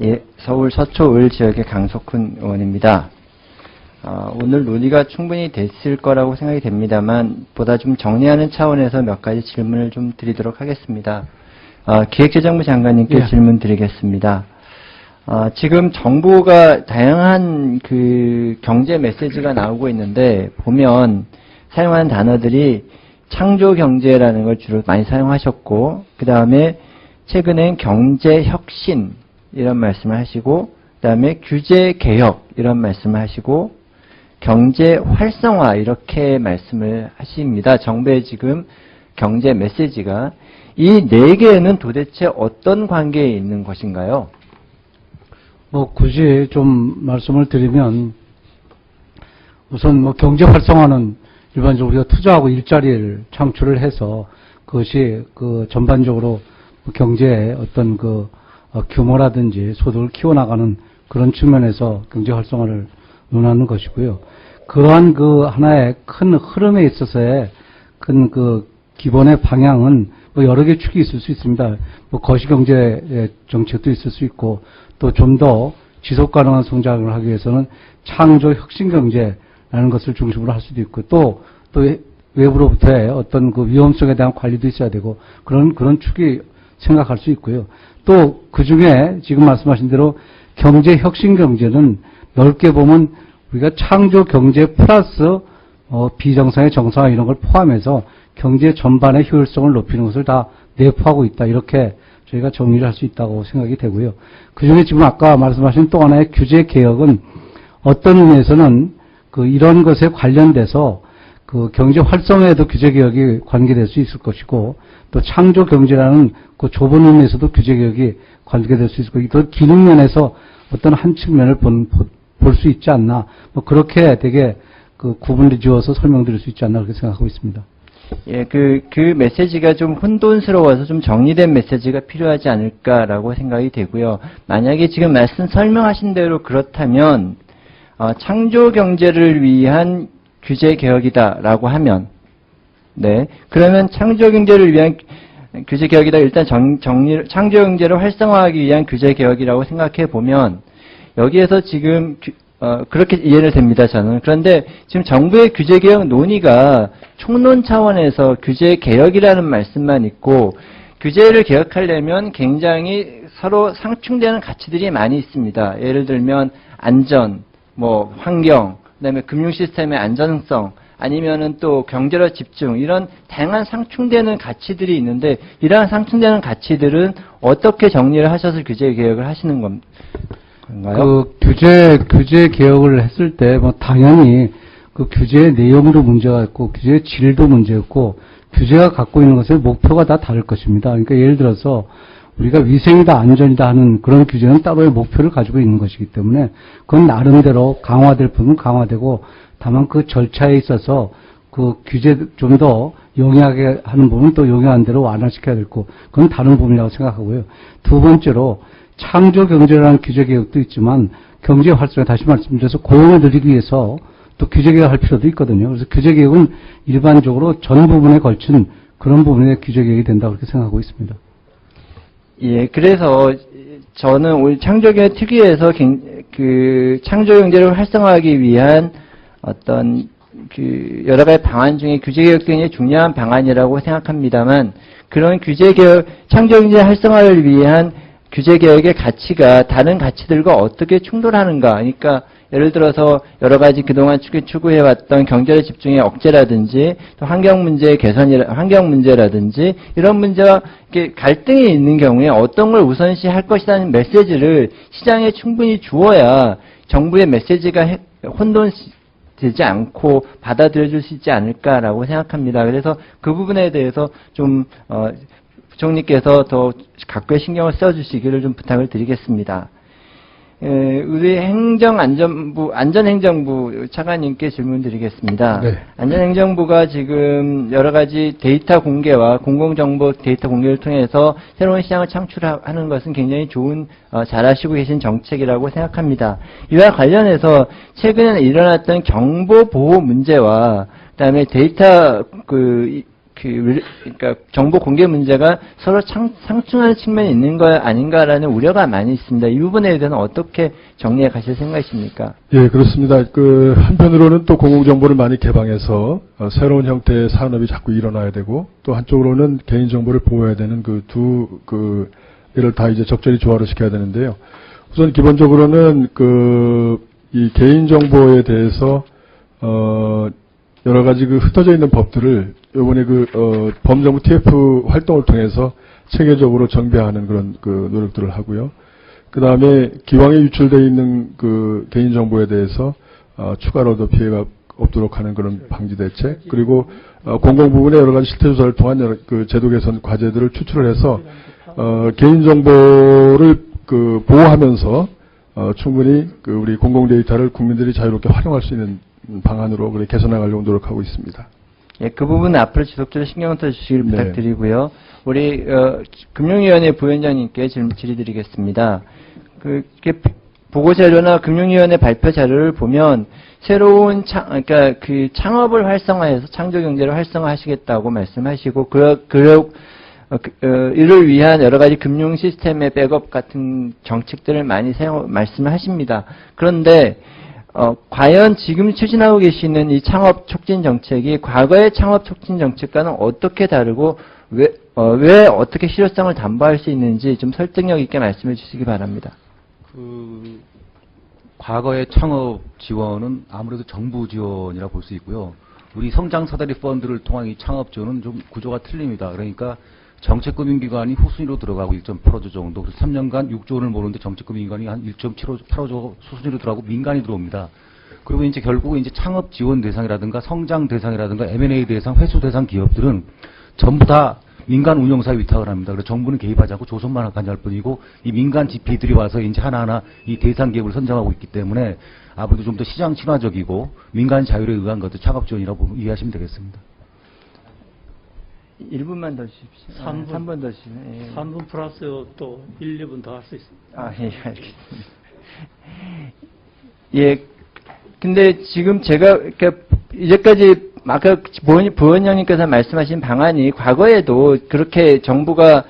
예, 서울 서초을 지역의 강석훈 의원입니다. 오늘 논의가 충분히 됐을 거라고 생각이 됩니다만 보다 좀 정리하는 차원에서 몇 가지 질문을 좀 드리도록 하겠습니다. 기획재정부 장관님께 질문 드리겠습니다. 지금 정부가 다양한 그 경제 메시지가 나오고 있는데 보면 사용하는 단어들이 창조 경제라는 걸 주로 많이 사용하셨고, 그 다음에 최근엔 경제 혁신 이런 말씀을 하시고, 그 다음에 규제 개혁 이런 말씀을 하시고, 경제 활성화 이렇게 말씀을 하십니다. 정부의 지금 경제 메시지가 이 네 개는 도대체 어떤 관계에 있는 것인가요? 굳이 좀 말씀을 드리면, 우선 경제 활성화는 일반적으로 우리가 투자하고 일자리를 창출을 해서 그것이 전반적으로 경제의 어떤 규모라든지 소득을 키워나가는 그런 측면에서 경제 활성화를 논하는 것이고요. 그러한 하나의 큰 흐름에 있어서의 큰 기본의 방향은 여러 개 축이 있을 수 있습니다. 거시경제 정책도 있을 수 있고, 또 좀 더 지속 가능한 성장을 하기 위해서는 창조 혁신 경제라는 것을 중심으로 할 수도 있고, 또 외부로부터의 어떤 위험성에 대한 관리도 있어야 되고, 그런 축이 생각할 수 있고요. 또 그 중에 지금 말씀하신 대로 경제 혁신 경제는 넓게 보면 우리가 창조 경제 플러스 비정상의 정상화 이런 걸 포함해서 경제 전반의 효율성을 높이는 것을 다 내포하고 있다. 이렇게 저희가 정리를 할 수 있다고 생각이 되고요. 그 중에 지금 아까 말씀하신 또 하나의 규제 개혁은 어떤 의미에서는 이런 것에 관련돼서 경제 활성화에도 규제 개혁이 관계될 수 있을 것이고, 또 창조 경제라는 좁은 의미에서도 규제 개혁이 관계될 수 있을 것이고, 또 기능 면에서 어떤 한 측면을 볼 수 있지 않나, 그렇게 되게 구분을 지어서 설명드릴 수 있지 않나 그렇게 생각하고 있습니다. 예, 그 메시지가 좀 혼돈스러워서 좀 정리된 메시지가 필요하지 않을까라고 생각이 되고요. 만약에 지금 설명하신 대로 그렇다면, 창조 경제를 위한 규제 개혁이다라고 하면, 네. 그러면 창조 경제를 위한 규제 개혁이다. 일단 창조 경제를 활성화하기 위한 규제 개혁이라고 생각해 보면, 여기에서 지금, 그렇게 이해를 됩니다, 저는. 그런데 지금 정부의 규제 개혁 논의가 총론 차원에서 규제 개혁이라는 말씀만 있고, 규제를 개혁하려면 굉장히 서로 상충되는 가치들이 많이 있습니다. 예를 들면, 안전, 환경, 그 다음에 금융 시스템의 안전성, 아니면은 또 경제로 집중, 이런 다양한 상충되는 가치들이 있는데, 이러한 상충되는 가치들은 어떻게 정리를 하셔서 규제 개혁을 하시는 건가요? 규제 개혁을 했을 때, 당연히 규제의 내용도 문제가 있고, 규제의 질도 문제였고, 규제가 갖고 있는 것의 목표가 다 다를 것입니다. 그러니까 예를 들어서, 우리가 위생이다, 안전이다 하는 그런 규제는 따로의 목표를 가지고 있는 것이기 때문에, 그건 나름대로 강화될 부분은 강화되고, 다만 그 절차에 있어서 규제 좀 더 용이하게 하는 부분은 또 용이한 대로 완화시켜야 되고, 그건 다른 부분이라고 생각하고요. 두 번째로, 창조 경제라는 규제 개혁도 있지만, 경제 활성화, 다시 말씀드려서 고용을 늘리기 위해서 또 규제 개혁할 필요도 있거든요. 그래서 규제 개혁은 일반적으로 전 부분에 걸친 그런 부분에 규제 개혁이 된다고 그렇게 생각하고 있습니다. 예, 그래서 저는 우리 창조경제 특위에서 창조 경제를 활성화하기 위한 어떤 여러 가지 방안 중에 규제 개혁도 굉장히 중요한 방안이라고 생각합니다만, 그런 규제 개혁, 창조 경제 활성화를 위한 규제 개혁의 가치가 다른 가치들과 어떻게 충돌하는가. 그러니까 예를 들어서 여러 가지 그동안 추구해왔던 경제의 집중의 억제라든지, 또 환경 문제라든지, 이런 문제와 이렇게 갈등이 있는 경우에 어떤 걸 우선시 할 것이라는 메시지를 시장에 충분히 주어야 정부의 메시지가 혼돈되지 않고 받아들여질 수 있지 않을까라고 생각합니다. 그래서 그 부분에 대해서 좀, 부총리께서 더 각고의 신경을 써주시기를 좀 부탁을 드리겠습니다. 우리 안전행정부 차관님께 질문 드리겠습니다. 네. 안전행정부가 지금 여러 가지 데이터 공개와 공공정보 데이터 공개를 통해서 새로운 시장을 창출하는 것은 굉장히 잘하시고 계신 정책이라고 생각합니다. 이와 관련해서 최근에 일어났던 정보보호 문제와 그다음에 데이터 그러니까 정보 공개 문제가 서로 상충하는 측면이 있는 거 아닌가라는 우려가 많이 있습니다. 이 부분에 대해서는 어떻게 정리해 가실 생각이십니까? 예, 그렇습니다. 한편으로는 또 공공정보를 많이 개방해서 새로운 형태의 산업이 자꾸 일어나야 되고, 또 한쪽으로는 개인정보를 보호해야 되는 이를 다 이제 적절히 조화를 시켜야 되는데요. 우선 기본적으로는 이 개인정보에 대해서, 여러 가지 흩어져 있는 법들을 이번에 범정부 TF 활동을 통해서 체계적으로 정비하는 그런 노력들을 하고요. 그 다음에 기왕에 유출되어 있는 개인정보에 대해서 추가로도 피해가 없도록 하는 그런 방지 대책, 그리고 공공 부분의 여러 가지 실태 조사를 통한 제도 개선 과제들을 추출을 해서 개인정보를 보호하면서 충분히 우리 공공 데이터를 국민들이 자유롭게 활용할 수 있는 방안으로 개선해가려고 노력하고 있습니다. 예, 그 부분은 앞으로 지속적으로 신경 써주시길 네. 부탁드리고요. 우리 금융위원회 부위원장님께 질의드리겠습니다. 보고자료나 금융위원회 발표 자료를 보면 새로운 그러니까 창업을 활성화해서 창조경제를 활성화하시겠다고 말씀하시고 이를 위한 여러 가지 금융 시스템의 백업 같은 정책들을 많이 말씀을 하십니다. 그런데 과연 지금 추진하고 계시는 이 창업 촉진 정책이 과거의 창업 촉진 정책과는 어떻게 다르고 왜 어떻게 실효성을 담보할 수 있는지 좀 설득력 있게 말씀해 주시기 바랍니다. 과거의 창업 지원은 아무래도 정부 지원이라 볼 수 있고요. 우리 성장 사다리 펀드를 통한 이 창업 지원은 좀 구조가 틀립니다. 그러니까 정책금융기관이 후순위로 들어가고 1.8조 정도, 그래서 3년간 6조 원을 모으는데 정책금융기관이 한 1.8조 수순위로 들어가고 민간이 들어옵니다. 그리고 이제 결국 이제 창업 지원 대상이라든가 성장 대상이라든가 M&A 대상, 회수 대상 기업들은 전부 다 민간 운영사에 위탁을 합니다. 그래서 정부는 개입하지 않고 조선만 관여할 뿐이고 이 민간 GP들이 와서 이제 하나하나 이 대상 기업을 선정하고 있기 때문에 아무래도 좀 더 시장 친화적이고 민간 자율에 의한 것도 창업 지원이라고 이해하시면 되겠습니다. 1분만 더 주십시오. 3분 더 주시면. 예. 3분 플러스 또 1, 2분 더 할 수 있습니다. 예, 알겠습니다. 예, 근데 지금 제가, 이제까지 아까 부원장님께서 말씀하신 방안이 과거에도 그렇게 정부가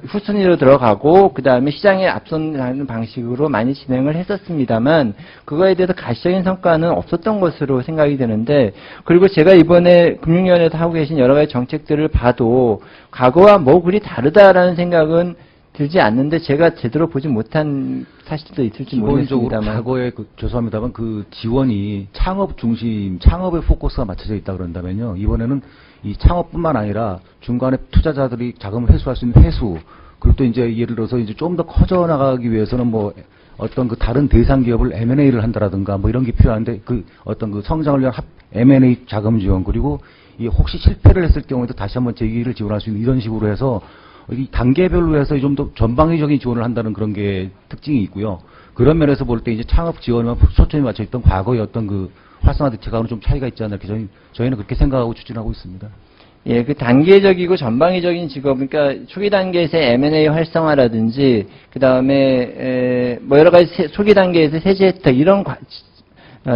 후순위로 들어가고 그 다음에 시장에 앞선하는 방식으로 많이 진행을 했었습니다만 그거에 대해서 가시적인 성과는 없었던 것으로 생각이 되는데, 그리고 제가 이번에 금융위원회에서 하고 계신 여러 가지 정책들을 봐도 과거와 뭐 그리 다르다라는 생각은 들지 않는데 제가 제대로 보지 못한 사실도 있을지 기본적으로 모르겠습니다만. 과거에 죄송합니다만 지원이 창업 중심, 창업에 포커스가 맞춰져 있다 그런다면요. 이번에는 이 창업뿐만 아니라 중간에 투자자들이 자금을 회수할 수 있는 회수, 그리고 또 이제 예를 들어서 이제 좀 더 커져 나가기 위해서는 뭐 어떤 다른 대상 기업을 M&A를 한다라든가 뭐 이런 게 필요한데 어떤 성장을 위한 M&A 자금 지원, 그리고 이 혹시 실패를 했을 경우에도 다시 한번 재기를 지원할 수 있는 이런 식으로 해서 이 단계별로 해서 좀 더 전방위적인 지원을 한다는 그런 게 특징이 있고요. 그런 면에서 볼 때 이제 창업 지원에만 초점이 맞춰 있던 과거의 어떤 활성화 대책하고는 좀 차이가 있지 않나, 저희는 그렇게 생각하고 추진하고 있습니다. 예, 단계적이고 전방위적인 직업, 그러니까 초기 단계에서의 M&A 활성화라든지, 그 다음에, 뭐 여러 가지 초기 단계에서 세제 혜택, 이런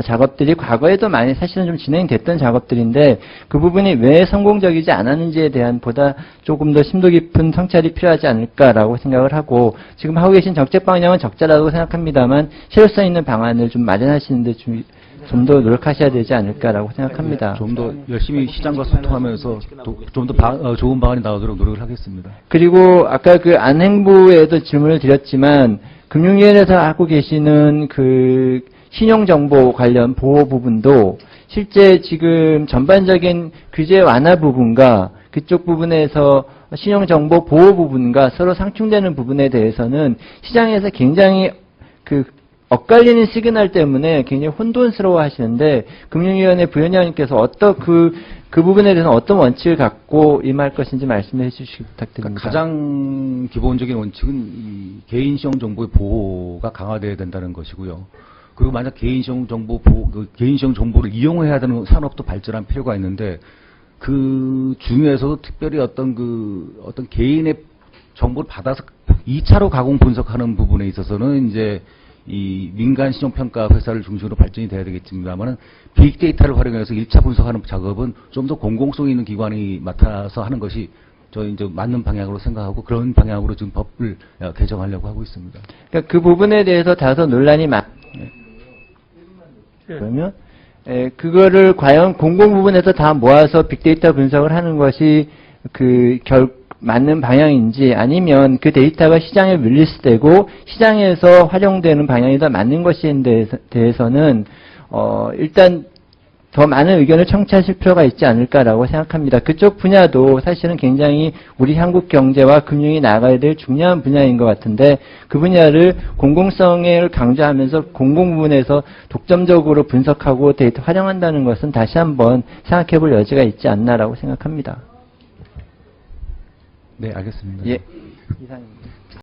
작업들이 과거에도 많이 사실은 좀 진행됐던 작업들인데 그 부분이 왜 성공적이지 않았는지에 대한 보다 조금 더 심도 깊은 성찰이 필요하지 않을까라고 생각을 하고, 지금 하고 계신 정책 방향은 적절하다고 생각합니다만 실효성 있는 방안을 좀 마련하시는데 좀 더 노력하셔야 되지 않을까라고 생각합니다. 좀 더 열심히 시장과 소통하면서 좀 더 좋은 방안이 나오도록 노력을 하겠습니다. 그리고 아까 안행부에도 질문을 드렸지만 금융위원회에서 하고 계시는 신용정보 관련 보호 부분도 실제 지금 전반적인 규제 완화 부분과 그쪽 부분에서 신용정보 보호 부분과 서로 상충되는 부분에 대해서는 시장에서 굉장히 엇갈리는 시그널 때문에 굉장히 혼돈스러워 하시는데 금융위원회 부위원장님께서 그 부분에 대해서는 어떤 원칙을 갖고 임할 것인지 말씀해 주시기 부탁드립니다. 가장 기본적인 원칙은 이 개인시험 정보의 보호가 강화되어야 된다는 것이고요. 그리고 만약 개인시험 정보를 이용해야 되는 산업도 발전할 필요가 있는데 그 중에서도 특별히 어떤 개인의 정보를 받아서 2차로 가공 분석하는 부분에 있어서는 이제 이 민간 신용평가 회사를 중심으로 발전이 돼야 되겠습니다만은 빅데이터를 활용해서 1차 분석하는 작업은 좀 더 공공성 있는 기관이 맡아서 하는 것이 저희 이제 맞는 방향으로 생각하고 그런 방향으로 지금 법을 개정하려고 하고 있습니다. 그러니까 그 부분에 대해서 다소 논란이 그러면 그거를 과연 공공 부분에서 다 모아서 빅데이터 분석을 하는 것이 맞는 방향인지 아니면 그 데이터가 시장에 릴리스 되고 시장에서 활용되는 방향이 더 맞는 것인 대해서는 일단 더 많은 의견을 청취하실 필요가 있지 않을까라고 생각합니다. 그쪽 분야도 사실은 굉장히 우리 한국 경제와 금융이 나가야 될 중요한 분야인 것 같은데 그 분야를 공공성을 강조하면서 공공 부분에서 독점적으로 분석하고 데이터 활용한다는 것은 다시 한번 생각해 볼 여지가 있지 않나라고 생각합니다. 네, 알겠습니다. 예. 이상입니다.